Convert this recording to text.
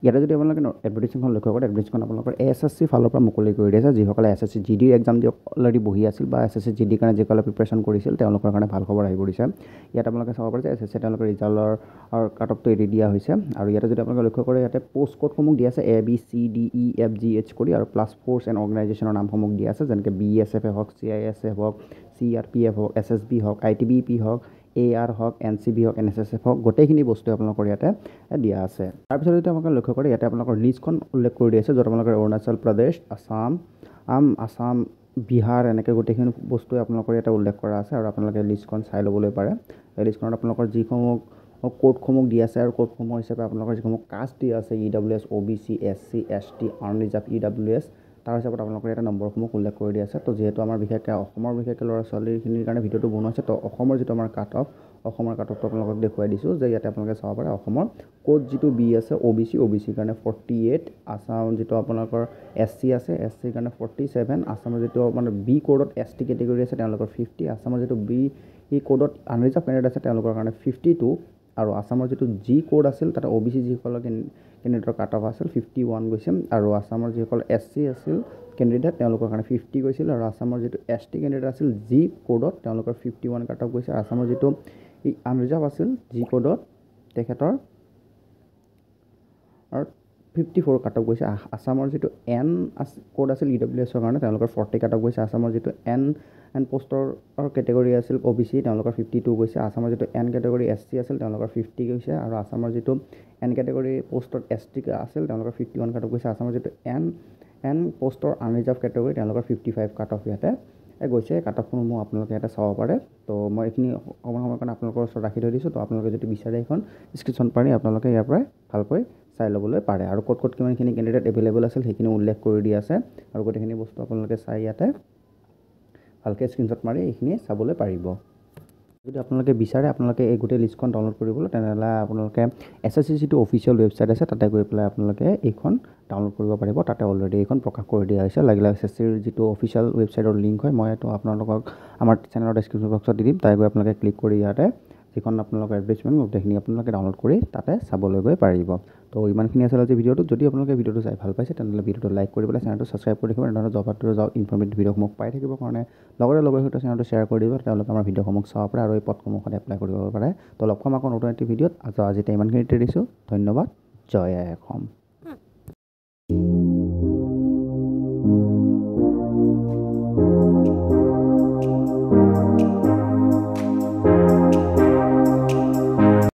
ইয়াতে যদি আপোনালোকে এডভাৰটাইজখন লক্ষ্য কৰে, এডভাৰটাইজখন আপোনালোকৰ এছএছচি ফালৰ পৰা মুকলি কৰি দিছে। যিসকলে এছএছচি জিডিৰ এক্সাম দি অলৰেডি বহি আছিল বা এছএছচি জিডিৰ কাৰণে যিসকলে প্ৰিপেৰেশ্যন কৰিছিল তেওঁলোকৰ কাৰণে ভাল খবৰ আহি পৰিছে। ইয়াত আপোনালোকে চাব পাৰে যে এছএছচি তেওঁলোকৰ ৰিজাল্টৰ কাট অফটো এৰি দিয়া হৈছে। আৰু ইয়াতে যদি আপোনালোকে লক্ষ্য কৰে ইয়াতে পোষ্ট কোডসমূহ দিয়া আছে ABCDEFGH কৰি আৰু প্লাছ ফ'ৰ্চ এণ্ড অৰ্গেনাইজেশ্যনৰ নামসমূহ দিয়া আছে, যেনেকৈ BSF হওক, CISF হওক, CRPF হওক, SSB হওক, ITBP হওক, AR হওক, NCB হওক, NSSF হওক, গোটেইখিনি বস্তু আপোনালোকৰ ইয়াতে দিয়া আছে। তাৰপিছত যদি আপোনালোকে লক্ষ্য কৰে ইয়াতে আপোনালোকৰ লিষ্টখন উল্লেখ কৰি দিছে, য'ত আপোনালোকৰ অৰুণাচল প্ৰদেশ, আছাম, বিহাৰ এনেকৈ গোটেইখিনি বস্তুৱে আপোনালোকৰ ইয়াতে উল্লেখ কৰা আছে। আৰু আপোনালোকে লিষ্টখন চাই ল'বলৈ পাৰে। এই লিষ্টখনত আপোনালোকৰ যিসমূহ কোডসমূহ দিয়া আছে আৰু কোডসমূহ হিচাপে আপোনালোকৰ যিসমূহ কাষ্ট দিয়া আছে EWS, OBC, SC, ST, unreserved EWS, তাৰ হিচাপত আপোনালোকৰ ইয়াতে নম্বৰসমূহ উল্লেখ কৰি দিয়া আছে। তো যিহেতু আমাৰ বিশেষকৈ অসমৰ বিশেষকৈ ল'ৰা ছোৱালীখিনিৰ কাৰণে ভিডিঅ'টো বনোৱা হৈছে, তো অসমৰ যিটো আমাৰ কাট অফটো আপোনালোকক দেখুৱাই দিছোঁ যে ইয়াতে আপোনালোকে চাব পাৰে অসমৰ কোড যিটো বি আছে OBCৰ কাৰণে 48, আছাম যিটো আপোনালোকৰ SC আছে SCৰ কাৰণে 47, আছামৰ যিটো মানে বি কোডত ST কেটেগৰী আছে তেওঁলোকৰ 50, আছামৰ যিটো বি কোডত আনৰিজাৰ্ভ কেণ্ডিডেট আছে তেওঁলোকৰ কাৰণে 52, আৰু আছামৰ যিটো জি কোড আছিল তাতে OBC যিসকলৰ কেণ্ডিডেটৰ কাট অফ আছিল 51 গৈছে, আৰু আছামৰ যিসকল SC আছিল কেণ্ডিডেট তেওঁলোকৰ কাৰণে 50 গৈছিল, আৰু আছামৰ যিটো ST কেণ্ডিডেট আছিল জি কোডত তেওঁলোকৰ 51 কাট অফ গৈছে। আছামৰ যিটো আনৰিজাৰ্ভ আছিল জি কোডত তেখেতৰ আৰু 54 কাট অফ গৈছে। আছামৰ যিটো এন কোড আছিল EWSৰ কাৰণে তেওঁলোকৰ 40 কাট অফ গৈছে। আছামৰ যিটো এন পোষ্টৰ কেটেগৰী আছিল OBC তেওঁলোকৰ 52 গৈছে। আছামৰ যিটো এন কেটেগৰী SC আছিল তেওঁলোকৰ 50 গৈছে, আৰু আছামৰ যিটো এন কেটেগৰী পোষ্টত ST আছিল তেওঁলোকৰ 51 কাট অফ গৈছে। আছামৰ যিটো এন পোষ্টৰ আনৰিজাৰ্ভ কেটেগৰী তেওঁলোকৰ 55 কাট অফ ইয়াতে গৈছে। কাট অফসমূহ আপোনালোকে ইয়াতে চাব পাৰে। তো মই এইখিনি সময়ৰ কাৰণে আপোনালোকৰ ওচৰত ৰাখি থৈ দিছোঁ। তো আপোনালোকে যদি বিচাৰে এখন ডিছক্ৰিপশ্যন পাৰি আপোনালোকে ইয়াৰ পৰাই ভালকৈ চাই ল'বলৈ পাৰে। আৰু ক'ত কিমানখিনি কেণ্ডিডেট এভেইলেবল আছিল সেইখিনি উল্লেখ কৰি দিয়া আছে, আৰু গোটেইখিনি বস্তু আপোনালোকে চাই ইয়াতে ভালকৈ স্ক্ৰীনশ্বট মাৰি এইখিনি চাবলৈ পাৰিব। যদি আপোনালোকে বিচাৰে আপোনালোকে এই গোটেই লিষ্টখন ডাউনলোড কৰিবলৈ, তেনেহ'লে আপোনালোকে SSC যিটো অফিচিয়েল ৱেবছাইট আছে তাতে গৈ পেলাই আপোনালোকে এইখন ডাউনলোড কৰিব পাৰিব। তাতে অলৰেডি এইখন প্ৰকাশ কৰি দিয়া হৈছে। লাগিলে SSCৰ যিটো অফিচিয়েল ৱেবছাইটৰ লিংক হয় মই এইটো আপোনালোকক আমাৰ চেনেলৰ ডেছক্ৰিপশ্যন বক্সত দি দিম। তাই গৈ আপোনালোকে ক্লিক কৰি ইয়াতে যিখন আপোনালোকৰ এডভাৰটাইজমেণ্ট গোটেইখিনি আপোনালোকে ডাউনলোড কৰি তাতে চাবলৈ গৈ পাৰিব। তো ইমানখিনি আছিল আজি ভিডিঅ'টো। যদি আপোনালোকে ভিডিঅ'টো চাই ভাল পাইছে তেনেহ'লে ভিডিঅ'টো লাইক কৰি পেলাই চেনেলটো ছাবস্ক্ৰাইব কৰি থাকিব। এনেধৰণৰ জব ইনফৰ্মেটিভ ভিডিঅ'সমূহ পাই থাকিবৰ কাৰণে লগৰ সৈতে চেনেলটো শ্বেয়াৰ কৰি দিব, তেওঁলোকে আমাৰ ভিডিঅ'সমূহ চাব পাৰে আৰু এই পদসমূহত এপ্লাই কৰিব পাৰে। তো লগ পাম আকৌ নতুন এটি ভিডিঅ'ত। আজি ইমানখিনিতে দিছোঁ। ধন্যবাদ। জয় আই অসম।